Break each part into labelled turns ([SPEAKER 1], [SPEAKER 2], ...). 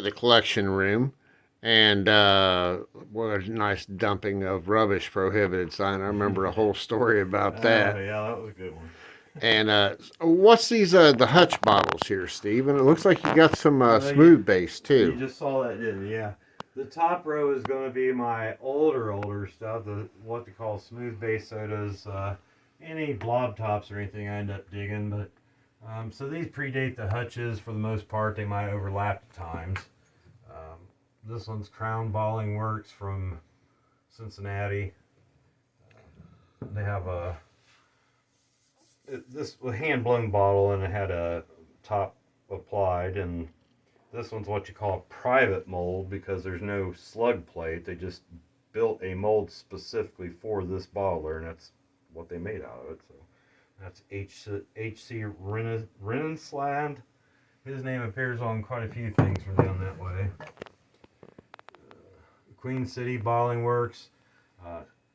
[SPEAKER 1] the collection room. And what a nice dumping of rubbish prohibited sign. I remember a whole story about that.
[SPEAKER 2] Yeah, that was a good one.
[SPEAKER 1] And what's these the Hutch bottles here, Steve? And it looks like you got some smooth base
[SPEAKER 2] You
[SPEAKER 1] too.
[SPEAKER 2] just saw that, didn't you? Yeah. The top row is going to be my older stuff, what they call smooth base sodas. Any blob tops or anything I end up digging, but so these predate the Hutches for the most part. They might overlap at times. This one's Crown Balling Works from Cincinnati. They have this hand blown bottle and it had a top applied, and this one's what you call a private mold because there's no slug plate. They just built a mold specifically for this bottler, and that's what they made out of it. So that's H.C. Renensland. His name appears on quite a few things from down that way. Queen City Balling Works.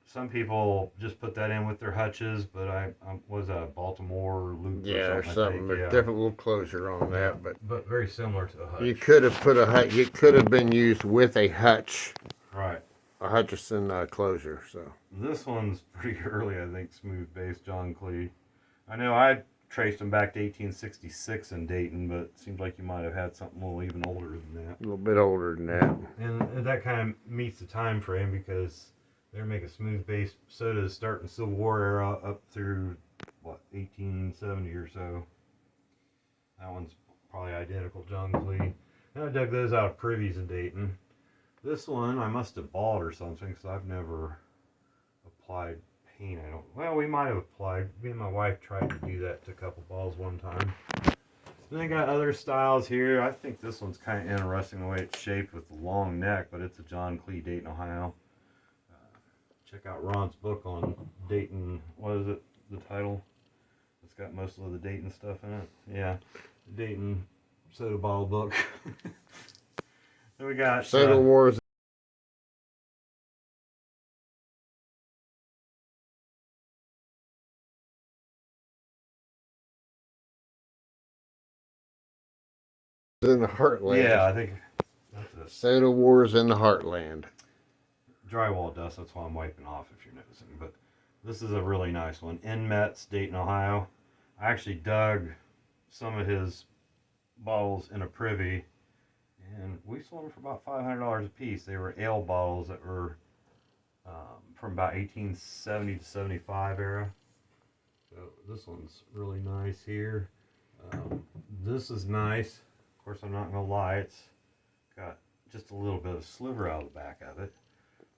[SPEAKER 2] Some people just put that in with their Hutches, but I was a Baltimore loop.
[SPEAKER 1] Yeah, or something. There's different little closure on that, but
[SPEAKER 2] very similar to a Hutch.
[SPEAKER 1] you could have put a Hutch. It could have been used with a Hutch.
[SPEAKER 2] Right.
[SPEAKER 1] A Hutchinson closure. So
[SPEAKER 2] this one's pretty early, I think. Smooth base John Klee. I know I traced them back to 1866 in Dayton, but it seems like you might have had something a little even older than that.
[SPEAKER 1] A little bit older than that.
[SPEAKER 2] And that kind of meets the time frame because they're making smooth base sodas starting Civil War era up through, what, 1870 or so. That one's probably identical, John Klee. And I dug those out of Privy's in Dayton. This one I must have bought or something because I've never applied paint. Well, we might have applied. Me and my wife tried to do that to a couple balls one time. Then I got other styles here. I think this one's kind of interesting the way it's shaped with the long neck, but it's a John Klee, Dayton, Ohio. Check out Ron's book on Dayton. What is it? The title? It's got most of the Dayton stuff in it. Yeah, Dayton soda bottle book. Then we got
[SPEAKER 1] Soda Wars. In the heartland.
[SPEAKER 2] Yeah, I think that's it.
[SPEAKER 1] Soda Wars in the heartland.
[SPEAKER 2] Drywall dust, that's why I'm wiping off if you're noticing. But this is a really nice one. Inmet's, Dayton, Ohio. I actually dug some of his bottles in a privy, and we sold them for about $500 a piece. They were ale bottles that were from about 1870 to 75 era. So this one's really nice here. This is nice. Of course, I'm not going to lie, it's got just a little bit of sliver out of the back of it.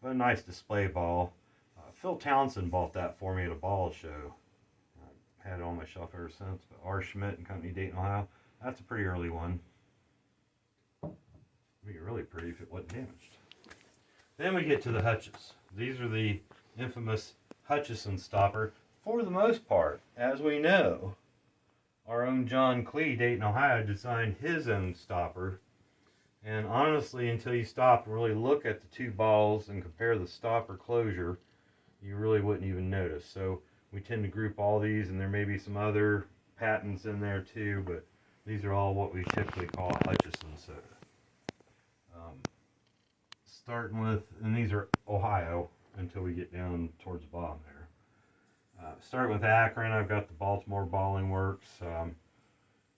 [SPEAKER 2] But a nice display ball. Phil Townsend bought that for me at a ball show. I've had it on my shelf ever since. But R. Schmidt and Company, Dayton, Ohio. That's a pretty early one. It'd be really pretty if it wasn't damaged. Then we get to the Hutches. These are the infamous Hutchison stopper. For the most part, as we know, our own John Klee, Dayton, Ohio, designed his own stopper. And honestly, until you stop and really look at the two balls and compare the stopper closure, you really wouldn't even notice. So we tend to group all these, and there may be some other patents in there too, but these are all what we typically call Hutchinson soda. Starting with, and these are Ohio until we get down towards the bottom there. Starting with Akron, I've got the Baltimore Balling Works. A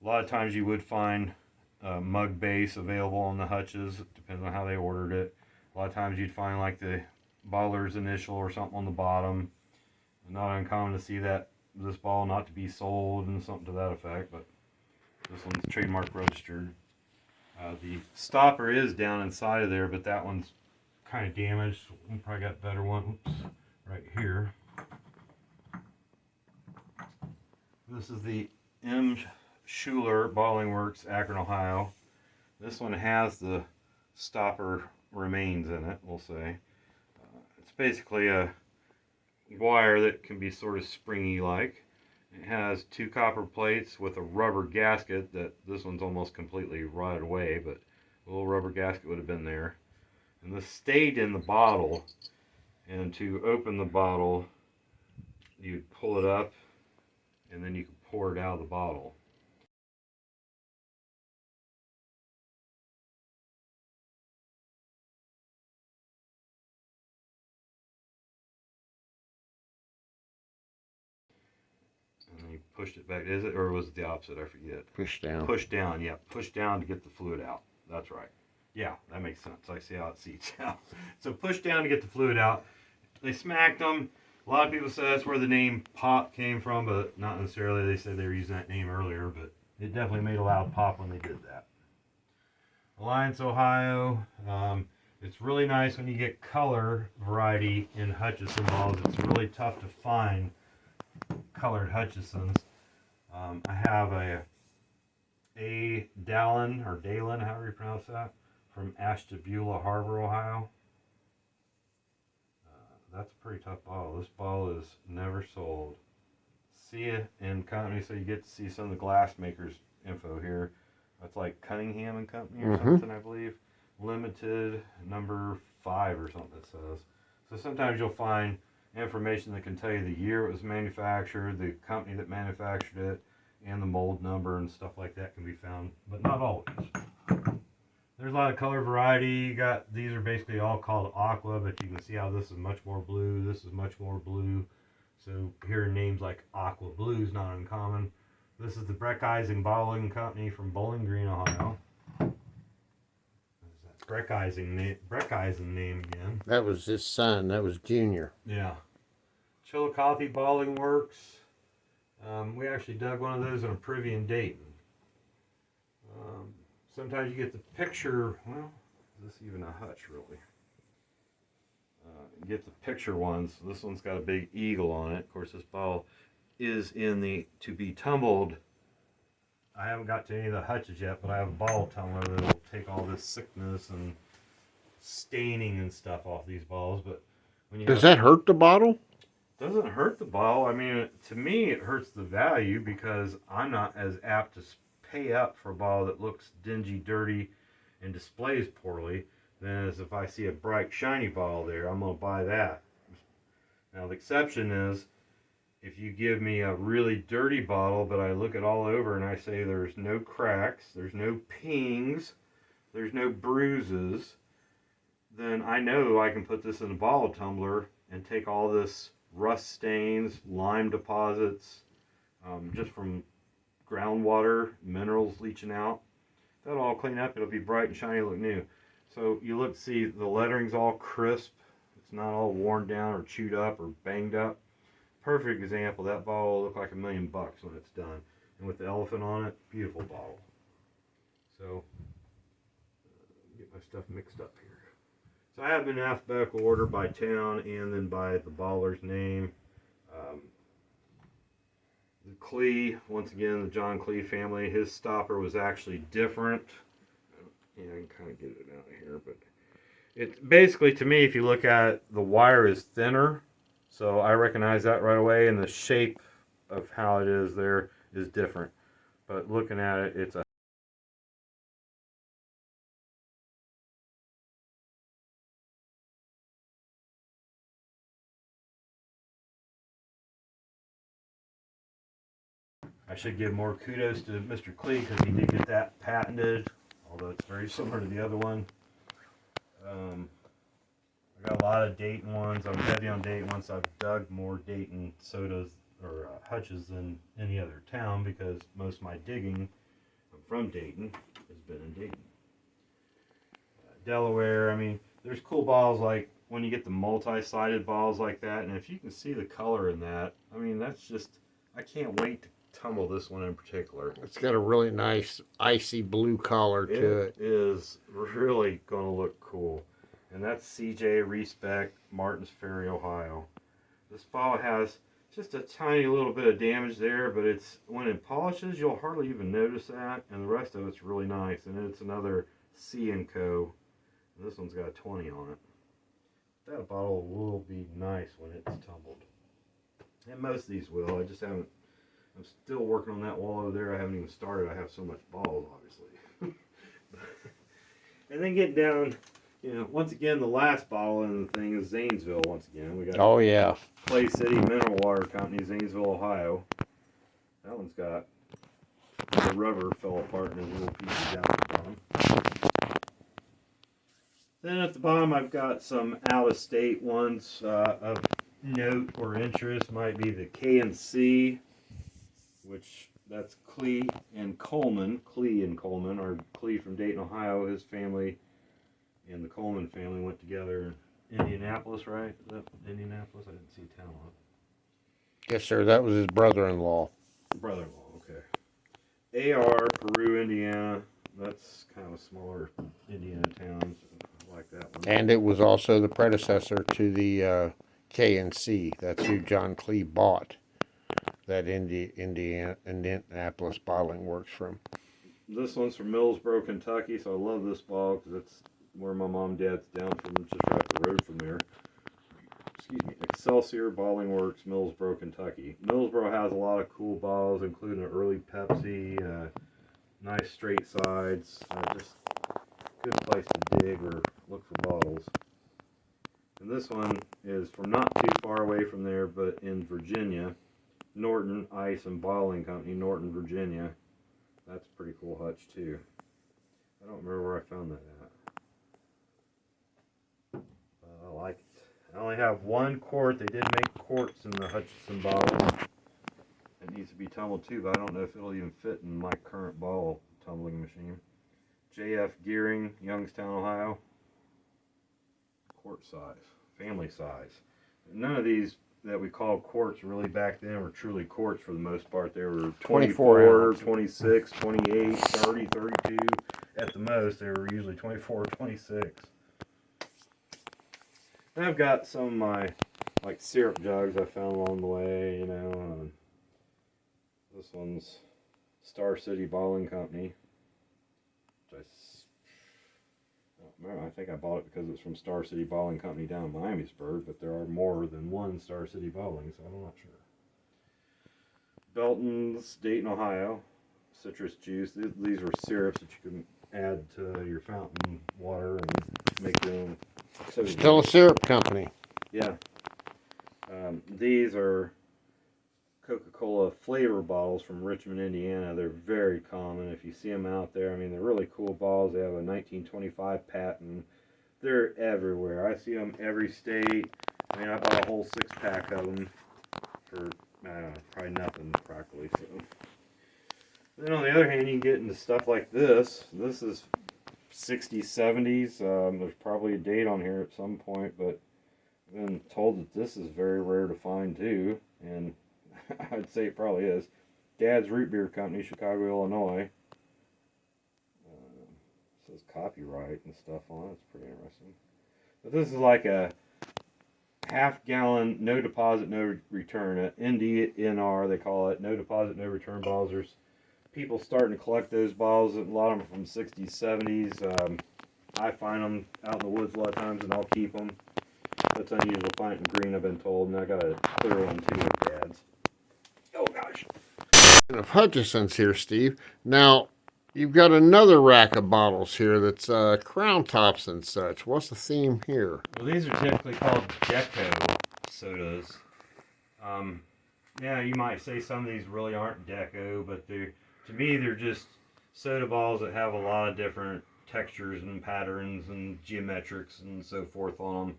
[SPEAKER 2] lot of times you would find mug base available on the Hutches. It depends on how they ordered it. A lot of times you'd find like the bottler's initial or something on the bottom. Not uncommon to see that this ball not to be sold and something to that effect, but this one's trademark registered. The stopper is down inside of there, but that one's kind of damaged. We probably got a better one. Oops, right here. This is the M. Schuler Balling Works, Akron, Ohio. This one has the stopper remains in it, we'll say. It's basically a wire that can be sort of springy like. It has two copper plates with a rubber gasket that this one's almost completely rotted away, but a little rubber gasket would have been there. And this stayed in the bottle, and to open the bottle, you'd pull it up and then you could pour it out of the bottle. pushed it back. Is it, or was it the opposite? I forget.
[SPEAKER 1] Push down.
[SPEAKER 2] Push down, yeah. Push down to get the fluid out. That's right. Yeah, that makes sense. I see how it seats out. So push down to get the fluid out. They smacked them. A lot of people say that's where the name pop came from, but not necessarily. They said they were using that name earlier, but it definitely made a loud pop when they did that. Alliance, Ohio. It's really nice when you get color variety in Hutchinson balls. It's really tough to find colored Hutchinsons. I have a Dallin, or Dalen, however you pronounce that, from Ashtabula Harbor, Ohio. That's a pretty tough ball. This ball is never sold. See it in company, so you get to see some of the glass makers info here. That's like Cunningham and Company or something, I believe. Limited number 5 or something it says. So sometimes you'll find information that can tell you the year it was manufactured, the company that manufactured it, and the mold number and stuff like that can be found, but not always. There's a lot of color variety. You got, these are basically all called aqua, but you can see how this is much more blue, this is much more blue. So hearing names like Aqua Blue is not uncommon. This is the Breckeisen Bottling Company from Bowling Green, Ohio. Breckeisen name again.
[SPEAKER 1] That was his son. That was Junior.
[SPEAKER 2] Yeah. Chillicothe Bottling Works. We actually dug one of those in a privy in Dayton. Sometimes you get the picture. Well, is this even a hutch really? You get the picture ones. This one's got a big eagle on it. Of course, this ball is in the to be tumbled. I haven't got to any of the hutches yet, but I have a ball tumbler that'll take all this sickness and staining and stuff off these balls. But when you
[SPEAKER 1] does that hurt the bottle?
[SPEAKER 2] Doesn't hurt the ball. I mean, to me, it hurts the value because I'm not as apt to pay up for a ball that looks dingy, dirty, and displays poorly than as if I see a bright, shiny ball there. I'm going to buy that. Now, the exception is if you give me a really dirty bottle, but I look it all over and I say there's no cracks, there's no pings, there's no bruises, then I know I can put this in a bottle tumbler and take all this rust stains, lime deposits, just from groundwater, minerals leaching out. That'll all clean up. It'll be bright and shiny, look new. So you look, see the lettering's all crisp. It's not all worn down or chewed up or banged up. Perfect example. That bottle will look like $1 million when it's done. And with the elephant on it, beautiful bottle. So, get my stuff mixed up here. So I have been in alphabetical order by town and then by the baller's name. The Klee, once again, the John Klee family, his stopper was actually different. Yeah, I can kind of get it out here, but it's basically, to me, if you look at it, the wire is thinner, so I recognize that right away, and the shape of how it is there is different. But looking at it, it's a I should give more kudos to Mr. Klee because he did get that patented, although it's very similar to the other one. I got a lot of Dayton ones. I'm heavy on Dayton ones. I've dug more Dayton sodas or hutches than any other town because most of my digging from Dayton has been in Dayton. Delaware, I mean, there's cool balls like when you get the multi-sided balls like that, and if you can see the color in that, I mean, that's just, I can't wait to tumble this one in particular.
[SPEAKER 1] It's got a really nice icy blue color to it.
[SPEAKER 2] It is really going to look cool. And that's CJ Respect, Martins Ferry, Ohio. This ball has just a tiny little bit of damage there, but it's when it polishes, you'll hardly even notice that, and the rest of it's really nice. And it's another C & Co. And this one's got a 20 on it. That bottle will be nice when it's tumbled. And most of these will. I just haven't. I'm still working on that wall over there. I haven't even started. I have so much balls, obviously. And then get down, you know, once again, the last bottle in the thing is Zanesville. Once again, we got.
[SPEAKER 1] Oh yeah.
[SPEAKER 2] Clay City Mineral Water Company, Zanesville, Ohio. That one's got the rubber fell apart in little pieces down at the bottom. Then at the bottom, I've got some out-of-state ones of note or interest. Might be the K&C. which that's Klee and Coleman. Klee and Coleman, or Klee from Dayton, Ohio. His family and the Coleman family went together in Indianapolis, right? Is that Indianapolis? I didn't see town on it.
[SPEAKER 1] Yes, sir. That was his brother-in-law.
[SPEAKER 2] Brother-in-law, okay. AR, Peru, Indiana. That's kind of a smaller Indiana town. So I like that one.
[SPEAKER 1] And it was also the predecessor to the K&C. That's who John Klee bought that Indianapolis Bottling Works from.
[SPEAKER 2] This one's from Millsboro, Kentucky, so I love this ball because it's where my mom and dad's down from, just right up the road from there. Excuse me. Excelsior Bottling Works, Millsboro, Kentucky. Millsboro has a lot of cool balls, including an early Pepsi, nice straight sides, just good place to dig or look for bottles. And this one is from not too far away from there, but in Virginia. Norton Ice and Bottling Company, Norton, Virginia. That's a pretty cool hutch too. I don't remember where I found that at. I like it. I only have one quart. They did make quarts in the Hutchinson bottle. It needs to be tumbled too, but I don't know if it'll even fit in my current bottle tumbling machine. J.F. Gearing, Youngstown, Ohio. Quart size, family size. None of these that we call quarts really back then were truly quarts for the most part. They were 24, 26, 28, 30, 32 at the most. They were usually 24, 26. And I've got some of my like syrup jugs I found along the way, you know. This one's Star City Bottling Company. Which I don't remember. I think I bought it because it's from Star City Bottling Company down in Miamisburg, but there are more than one Star City Bottling, so I'm not sure. Belton's, Dayton, Ohio. Citrus juice. These were syrups that you can add to your fountain water and make your own.
[SPEAKER 1] Still a syrup company.
[SPEAKER 2] Yeah. These are Coca-Cola flavor bottles from Richmond, Indiana. They're very common. If you see them out there, I mean, they're really cool bottles. They have a 1925 patent. They're everywhere. I see them every state. I mean, I bought a whole 6-pack of them for, I don't know, probably nothing practically. So. Then on the other hand, you can get into stuff like this. This is 60s, 70s. There's probably a date on here at some point, but I've been told that this is very rare to find too, and I'd say it probably is. Dad's Root Beer Company, Chicago, Illinois. Says copyright and stuff on it. It's pretty interesting. But this is like a half-gallon, no deposit, no return. NDNR, they call it. No deposit, no return bottles. There's people starting to collect those bottles. A lot of them from 60s, 70s. I find them out in the woods a lot of times, and I'll keep them. That's unusual to find it in Greene, I've been told, and I got a clear one too at Dad's. Oh gosh.
[SPEAKER 1] Of Hutchinson's here, Steve. Now, you've got another rack of bottles here that's crown tops and such. What's the theme here?
[SPEAKER 2] Well, these are typically called deco sodas. Yeah, you might say some of these really aren't deco, but to me, they're just soda balls that have a lot of different textures and patterns and geometrics and so forth on them.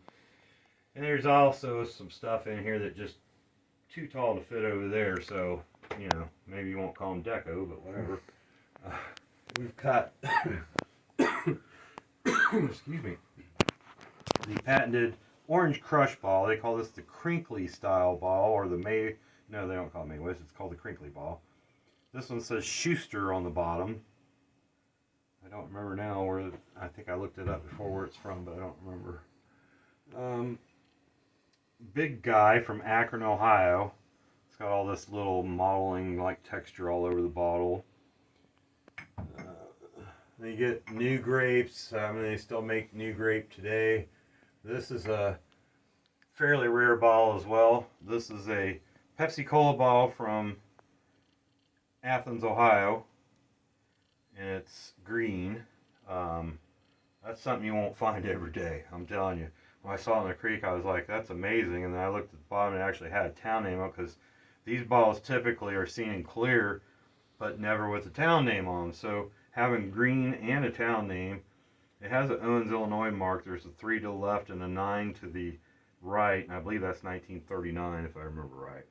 [SPEAKER 2] And there's also some stuff in here that just too tall to fit over there, so, you know, maybe you won't call them deco, but whatever. We've got, excuse me, the patented orange crush ball. They call this the crinkly style ball, or the no, they don't call it May-West, it's called the crinkly ball. This one says Schuster on the bottom. I don't remember now where, I think I looked it up before where it's from, but I don't remember. Big Guy from Akron, Ohio. It's got all this little modeling like texture all over the bottle. Then you get New Grapes. I mean, they still make New Grape today. This is a fairly rare bottle as well. This is a Pepsi Cola bottle from Athens, Ohio. And it's green. That's something you won't find every day, I'm telling you. When I saw it in the creek, I was like, that's amazing. And then I looked at the bottom and it actually had a town name on it, because these bottles typically are seen in clear, but never with a town name on them. So having green and a town name, it has an Owens, Illinois mark. There's a 3 to the left and a 9 to the right. And I believe that's 1939 if I remember right.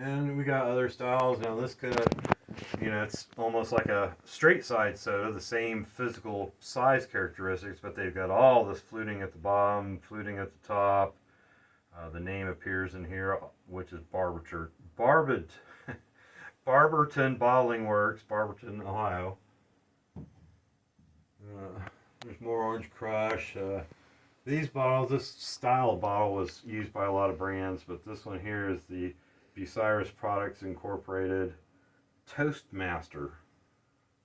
[SPEAKER 2] And we got other styles. Now this could, it's almost like a straight side soda, the same physical size characteristics, but they've got all this fluting at the bottom, fluting at the top. The name appears in here, which is Barberton Bottling Works, Barberton, Ohio. There's more Orange Crush. These bottles, this style of bottle was used by a lot of brands, but this one here is the Bucyrus Products Incorporated Toastmaster.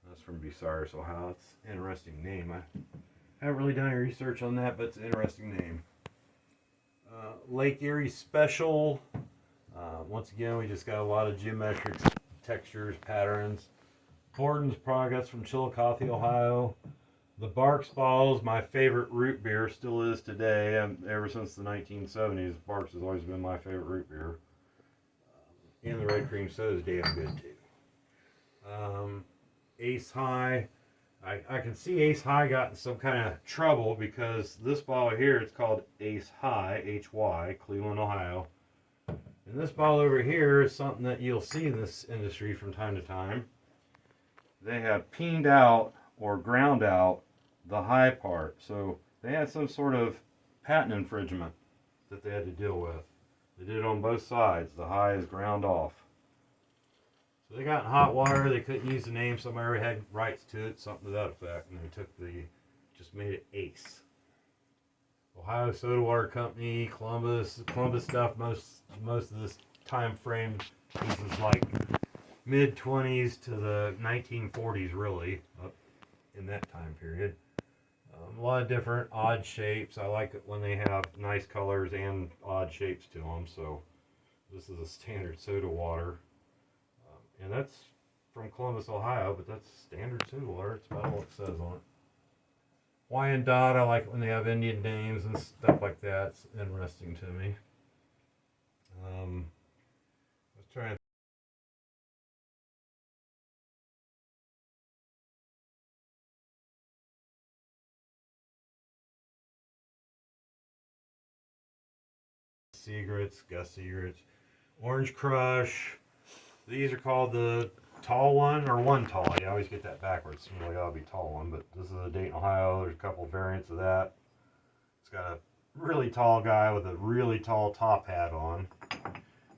[SPEAKER 2] That's from Bucyrus, Ohio. It's an interesting name. I haven't really done any research on that, but it's an interesting name. Lake Erie Special. Once again, we just got a lot of geometric textures, patterns. Borden's Products from Chillicothe, Ohio. The Barks Bottles, my favorite root beer, still is today. Ever since the 1970s, Barks has always been my favorite root beer. And the red cream soda is damn good too. Ace High. I can see Ace High got in some kind of trouble because this bottle here, it's called Ace High, H-Y, Cleveland, Ohio. And this bottle over here is something that you'll see in this industry from time to time. They have peened out or ground out the high part. So they had some sort of patent infringement that they had to deal with. They did it on both sides. The high is ground off. So they got in hot water. They couldn't use the name. Somebody had rights to it, something to that effect. And they just made it Ace. Ohio Soda Water Company, Columbus stuff. Most of this time frame, this is like mid-20s to the 1940s, really, up in that time period. A lot of different odd shapes. I like it when they have nice colors and odd shapes to them. So this is a standard soda water. And that's from Columbus, Ohio, but that's standard soda water. It's about all it says on it. Wyandotte, I like it when they have Indian names and stuff like that. It's interesting to me. Let's try and Gus Egrets, Orange Crush. These are called the tall one or one tall. I always get that backwards. It really ought to be tall one, but this is a Dayton, Ohio. There's a couple variants of that. It's got a really tall guy with a really tall top hat on.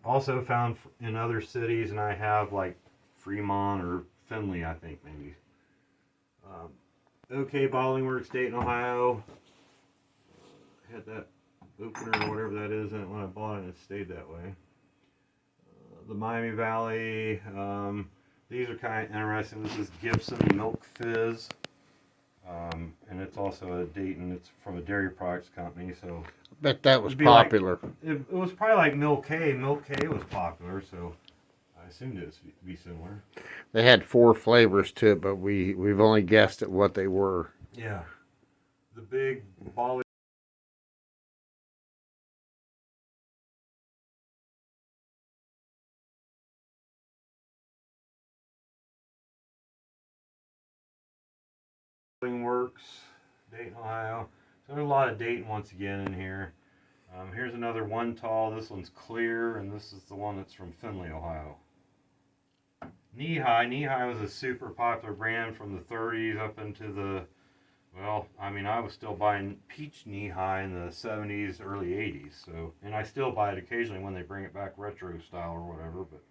[SPEAKER 2] Also found in other cities, and I have like Fremont or Findlay, I think maybe. OK Bottling Works, Dayton, Ohio. Had that opener or whatever that is in it when I bought it, and it stayed that way. The Miami Valley. These are kind of interesting. This is Gibson Milk Fizz. And it's also a Dayton. It's from a dairy products company. So
[SPEAKER 1] Bet that was popular.
[SPEAKER 2] Like, it was probably like Milk K. Milk K was popular, so I assumed it would be similar.
[SPEAKER 1] They had 4 flavors to it, but we've only guessed at what they were.
[SPEAKER 2] Yeah. The big volley. Works, Dayton, Ohio. So there's a lot of Dayton once again in here. Here's another one tall. This one's clear, and this is the one that's from Findlay, Ohio. Knee High was a super popular brand from the 30s up into the, well, I mean, I was still buying peach Knee High in the 70s, early 80s. So, and I still buy it occasionally when they bring it back retro style or whatever. But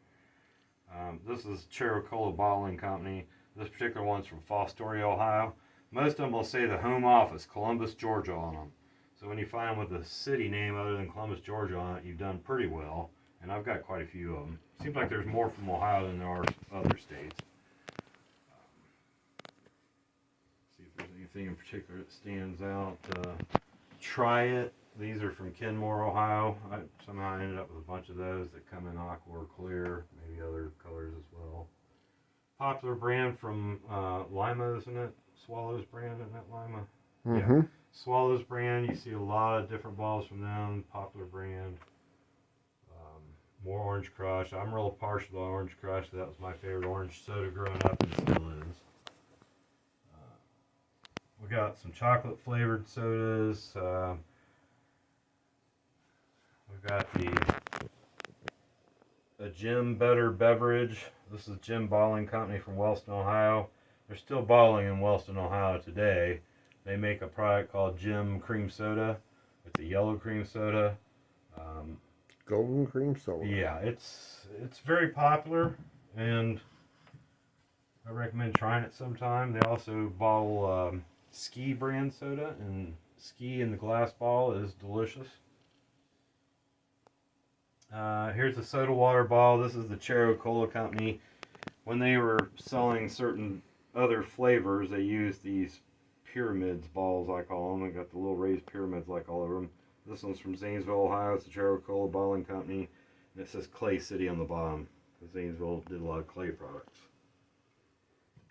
[SPEAKER 2] this is Chericola Bottling Company. This particular one's from Fostoria, Ohio. Most of them will say the home office, Columbus, Georgia, on them. So when you find them with a city name other than Columbus, Georgia on it, you've done pretty well. And I've got quite a few of them. Seems like there's more from Ohio than there are other states. See if there's anything in particular that stands out. Try It. These are from Kenmore, Ohio. Somehow I ended up with a bunch of those that come in aqua or clear, maybe other colors as well. Popular brand from Lima, isn't it? Swallows brand, isn't that Lima?
[SPEAKER 1] Mm-hmm.
[SPEAKER 2] Yeah. Swallows brand, you see a lot of different bottles from them. Popular brand. More Orange Crush. I'm real partial to Orange Crush. That was my favorite orange soda growing up and still is. We got some chocolate flavored sodas. We've got the a Jim Better Beverage. This is Jim Bottling Company from Wellston, Ohio. They're still bottling in Wellston, Ohio today. They make a product called Jim Cream Soda. It's a yellow cream soda. Um,
[SPEAKER 1] Golden cream soda.
[SPEAKER 2] yeah, it's very popular, and I recommend trying it sometime. They also bottle Ski brand soda, and Ski in the glass bottle is delicious. Here's the soda water bottle. This is the Chero Cola Company. When they were selling certain other flavors, they used these pyramids balls, I call them. They got the little raised pyramids like all over them. This one's from Zanesville, Ohio. It's the Chero Cola Bottling Company. And it says Clay City on the bottom. Zanesville did a lot of clay products.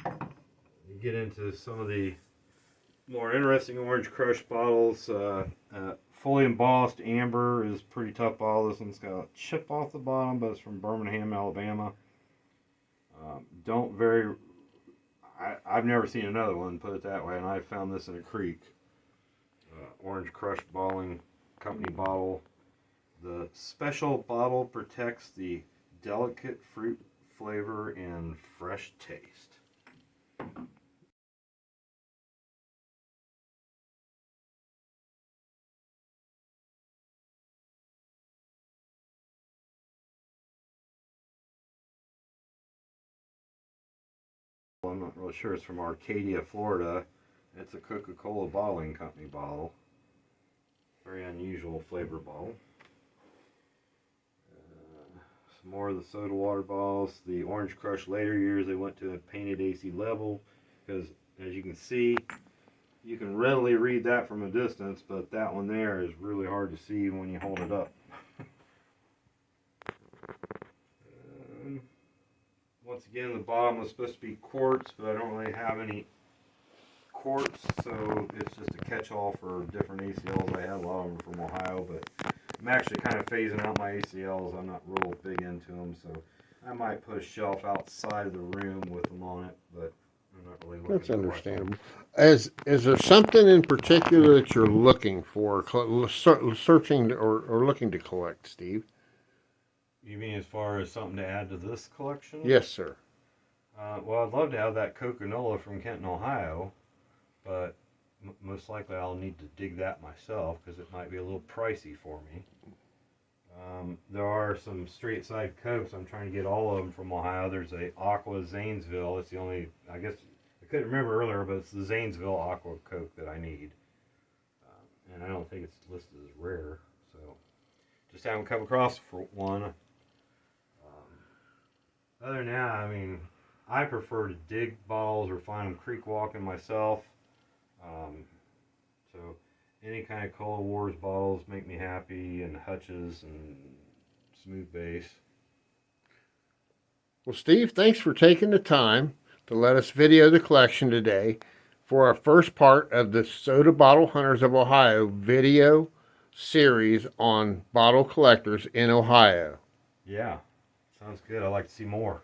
[SPEAKER 2] You get into some of the more interesting Orange Crush bottles. Fully embossed amber is pretty tough bottle. This one's got a chip off the bottom, but it's from Birmingham, Alabama. I've never seen another one, put it that way, and I found this in a creek. Orange Crush Bottling Company bottle. The special bottle protects the delicate fruit flavor and fresh taste. I'm not really sure. It's from Arcadia, Florida. It's a Coca-Cola Bottling Company bottle. Very unusual flavor bottle. Some more of the soda water bottles. The Orange Crush later years, they went to a painted AC level because, as you can see, you can readily read that from a distance, but that one there is really hard to see when you hold it up. Once again, the bottom was supposed to be quartz, but I don't really have any quartz, so it's just a catch-all for different ACLs. I had a lot of them from Ohio, but I'm actually kind of phasing out my ACLs. I'm not real big into them, so I might put a shelf outside of the room with them on it, but I'm not really looking.
[SPEAKER 1] That's understandable. Is there something in particular that you're looking for, searching or looking to collect, Steve?
[SPEAKER 2] You mean as far as something to add to this collection?
[SPEAKER 1] Yes, sir.
[SPEAKER 2] Well, I'd love to have that Coca-Cola from Kenton, Ohio, but most likely I'll need to dig that myself because it might be a little pricey for me. There are some straight side Cokes. I'm trying to get all of them from Ohio. There's a Aqua Zanesville. It's the only, I guess, I couldn't remember earlier, but it's the Zanesville Aqua Coke that I need. And I don't think it's listed as rare, so just haven't come across for one. Other than that, I mean, I prefer to dig bottles or find them creek walking myself. So any kind of Cola Wars bottles make me happy, and Hutches and Smooth Base.
[SPEAKER 1] Well, Steve, thanks for taking the time to let us video the collection today for our first part of the Soda Bottle Hunters of Ohio video series on bottle collectors in Ohio.
[SPEAKER 2] Yeah, sounds good. I'd like to see more.